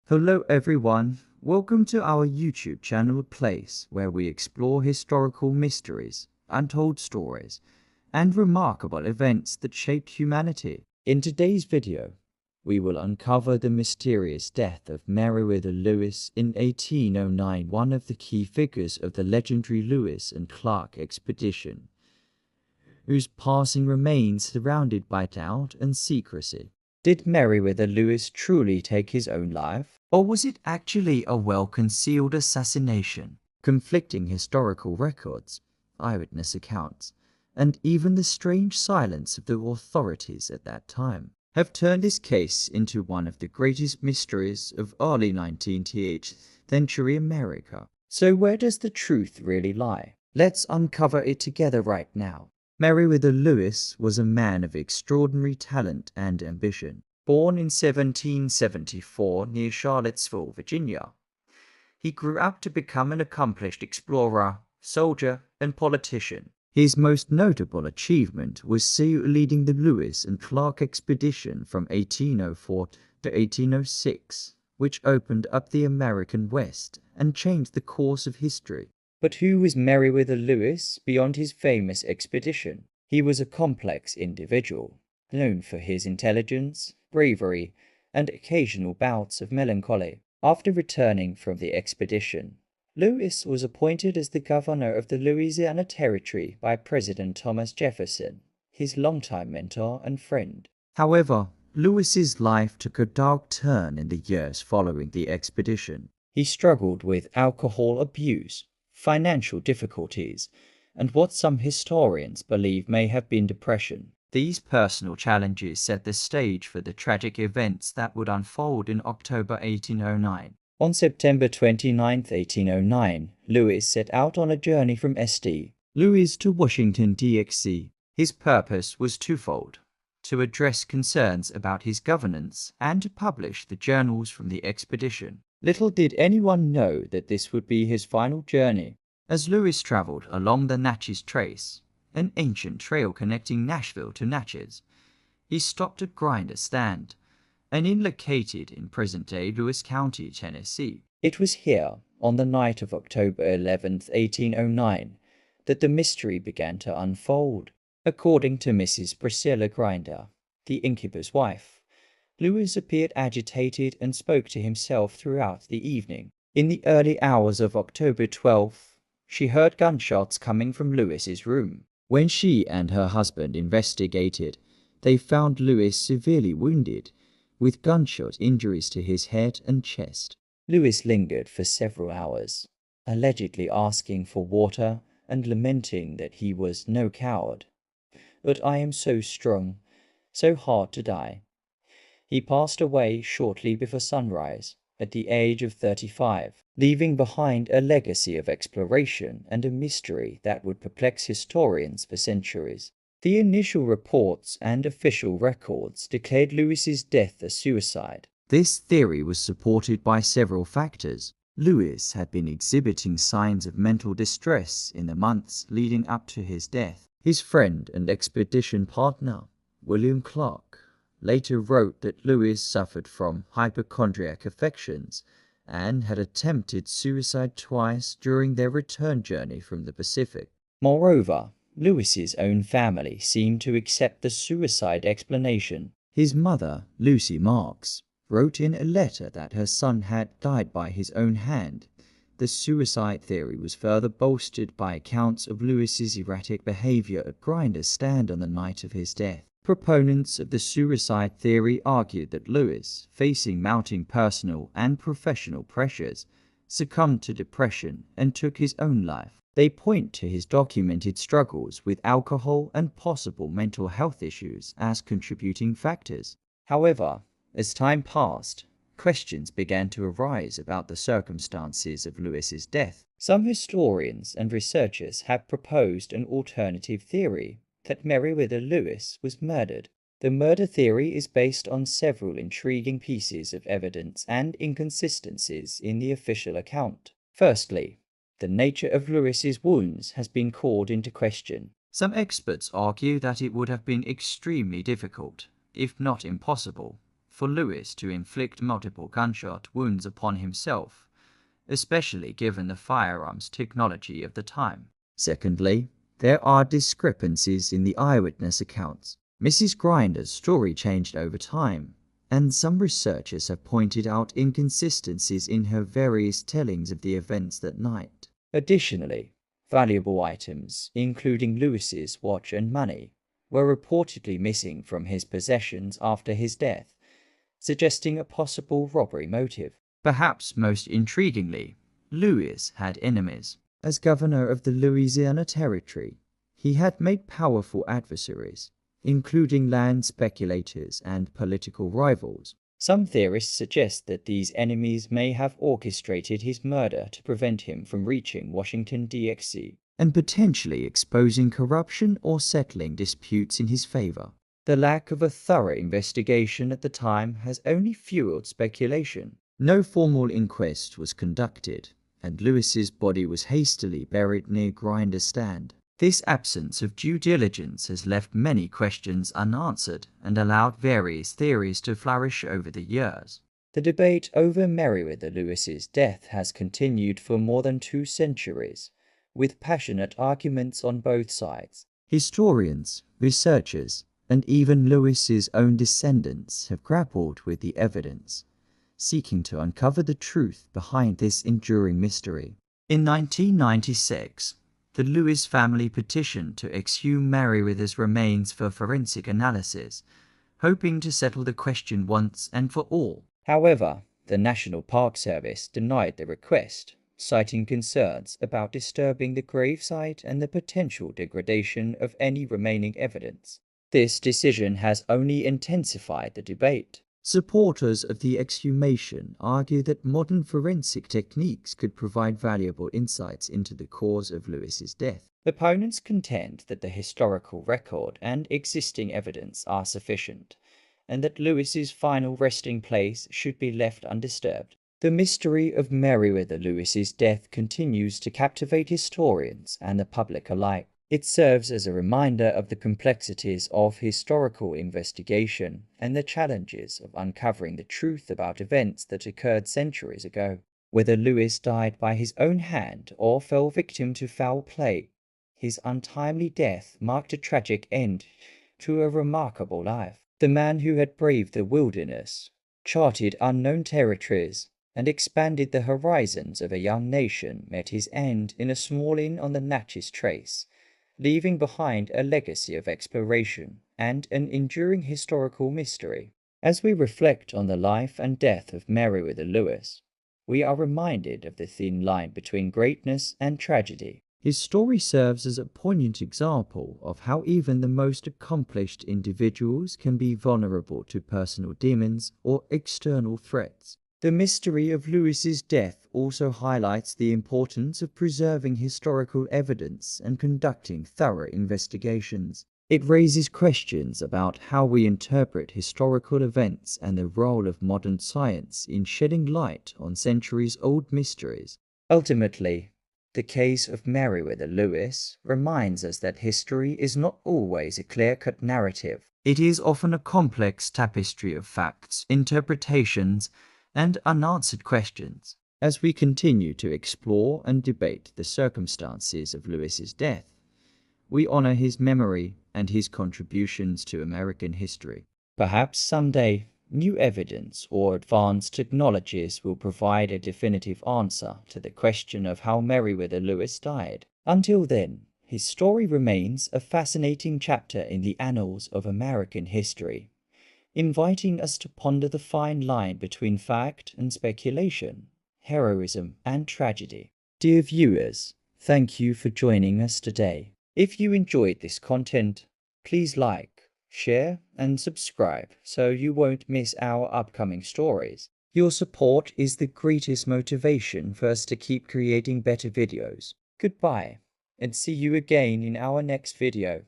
Hello everyone, welcome to our YouTube channel, a place where we explore historical mysteries, untold stories, and remarkable events that shaped humanity. In today's video, we will uncover the mysterious death of Meriwether Lewis in 1809, one of the key figures of the legendary Lewis and Clark expedition, whose passing remains surrounded by doubt and secrecy. Did Meriwether Lewis truly take his own life? Or was it actually a well-concealed assassination? Conflicting historical records, eyewitness accounts, and even the strange silence of the authorities at that time have turned this case into one of the greatest mysteries of early 19th century America. So where does the truth really lie? Let's uncover it together right now. Meriwether Lewis was a man of extraordinary talent and ambition. Born in 1774 near Charlottesville, Virginia, he grew up to become an accomplished explorer, soldier, and politician. His most notable achievement was leading the Lewis and Clark expedition from 1804 to 1806, which opened up the American West and changed the course of history. But who was Meriwether Lewis beyond his famous expedition? He was a complex individual, known for his intelligence, bravery, and occasional bouts of melancholy. After returning from the expedition, Lewis was appointed as the governor of the Louisiana Territory by President Thomas Jefferson, his longtime mentor and friend. However, Lewis's life took a dark turn in the years following the expedition. He struggled with alcohol abuse, financial difficulties, and what some historians believe may have been depression. These personal challenges set the stage for the tragic events that would unfold in October 1809. On September 29, 1809, Lewis set out on a journey from St. Louis to Washington, D.C. His purpose was twofold: to address concerns about his governance and to publish the journals from the expedition. Little did anyone know that this would be his final journey. As Lewis traveled along the Natchez Trace, an ancient trail connecting Nashville to Natchez, he stopped at Grinder's Stand, an inn located in present-day Lewis County, Tennessee. It was here, on the night of October 11, 1809, that the mystery began to unfold. According to Mrs. Priscilla Grinder, the innkeeper's wife, Lewis appeared agitated and spoke to himself throughout the evening. In the early hours of October 12th, she heard gunshots coming from Lewis's room. When she and her husband investigated, they found Lewis severely wounded, with gunshot injuries to his head and chest. Lewis lingered for several hours, allegedly asking for water and lamenting that he was no coward. "But I am so strong, so hard to die." He passed away shortly before sunrise, at the age of 35, leaving behind a legacy of exploration and a mystery that would perplex historians for centuries. The initial reports and official records declared Lewis's death a suicide. This theory was supported by several factors. Lewis had been exhibiting signs of mental distress in the months leading up to his death. His friend and expedition partner, William Clark, later wrote that Lewis suffered from hypochondriac affections and had attempted suicide twice during their return journey from the Pacific. Moreover, Lewis's own family seemed to accept the suicide explanation. His mother, Lucy Marks, wrote in a letter that her son had died by his own hand. The suicide theory was further bolstered by accounts of Lewis's erratic behavior at Grinder's Stand on the night of his death. Proponents of the suicide theory argued that Lewis, facing mounting personal and professional pressures, succumbed to depression and took his own life. They point to his documented struggles with alcohol and possible mental health issues as contributing factors. However, as time passed, questions began to arise about the circumstances of Lewis's death. Some historians and researchers have proposed an alternative theory that Meriwether Lewis was murdered. The murder theory is based on several intriguing pieces of evidence and inconsistencies in the official account. Firstly, the nature of Lewis's wounds has been called into question. Some experts argue that it would have been extremely difficult, if not impossible, for Lewis to inflict multiple gunshot wounds upon himself, especially given the firearms technology of the time. Secondly, there are discrepancies in the eyewitness accounts. Mrs. Grinder's story changed over time, and some researchers have pointed out inconsistencies in her various tellings of the events that night. Additionally, valuable items, including Lewis's watch and money, were reportedly missing from his possessions after his death, suggesting a possible robbery motive. Perhaps most intriguingly, Lewis had enemies. As governor of the Louisiana Territory, he had made powerful adversaries, including land speculators and political rivals. Some theorists suggest that these enemies may have orchestrated his murder to prevent him from reaching Washington, D.C., and potentially exposing corruption or settling disputes in his favor. The lack of a thorough investigation at the time has only fueled speculation. No formal inquest was conducted, and Lewis's body was hastily buried near Grinder's stand. This absence of due diligence has left many questions unanswered and allowed various theories to flourish over the years. The debate over Meriwether Lewis's death has continued for more than 2 centuries, with passionate arguments on both sides. Historians, researchers, and even Lewis's own descendants have grappled with the evidence, seeking to uncover the truth behind this enduring mystery. In 1996, the Lewis family petitioned to exhume Meriwether's remains for forensic analysis, hoping to settle the question once and for all. However, the National Park Service denied the request, citing concerns about disturbing the gravesite and the potential degradation of any remaining evidence. This decision has only intensified the debate. Supporters of the exhumation argue that modern forensic techniques could provide valuable insights into the cause of Lewis's death. Opponents contend that the historical record and existing evidence are sufficient, and that Lewis's final resting place should be left undisturbed. The mystery of Meriwether Lewis's death continues to captivate historians and the public alike. It serves as a reminder of the complexities of historical investigation and the challenges of uncovering the truth about events that occurred centuries ago. Whether Lewis died by his own hand or fell victim to foul play, his untimely death marked a tragic end to a remarkable life. The man who had braved the wilderness, charted unknown territories, and expanded the horizons of a young nation met his end in a small inn on the Natchez Trace, leaving behind a legacy of exploration and an enduring historical mystery. As we reflect on the life and death of Meriwether Lewis, we are reminded of the thin line between greatness and tragedy. His story serves as a poignant example of how even the most accomplished individuals can be vulnerable to personal demons or external threats. The mystery of Lewis's death also highlights the importance of preserving historical evidence and conducting thorough investigations. It raises questions about how we interpret historical events and the role of modern science in shedding light on centuries-old mysteries. Ultimately, the case of Meriwether Lewis reminds us that history is not always a clear-cut narrative. It is often a complex tapestry of facts, interpretations, and unanswered questions. As we continue to explore and debate the circumstances of Lewis's death, we honor his memory and his contributions to American history. Perhaps someday, new evidence or advanced technologies will provide a definitive answer to the question of how Meriwether Lewis died. Until then, his story remains a fascinating chapter in the annals of American history, inviting us to ponder the fine line between fact and speculation, heroism and tragedy. Dear viewers, thank you for joining us today. If you enjoyed this content, please like, share, and subscribe so you won't miss our upcoming stories. Your support is the greatest motivation for us to keep creating better videos. Goodbye, and see you again in our next video.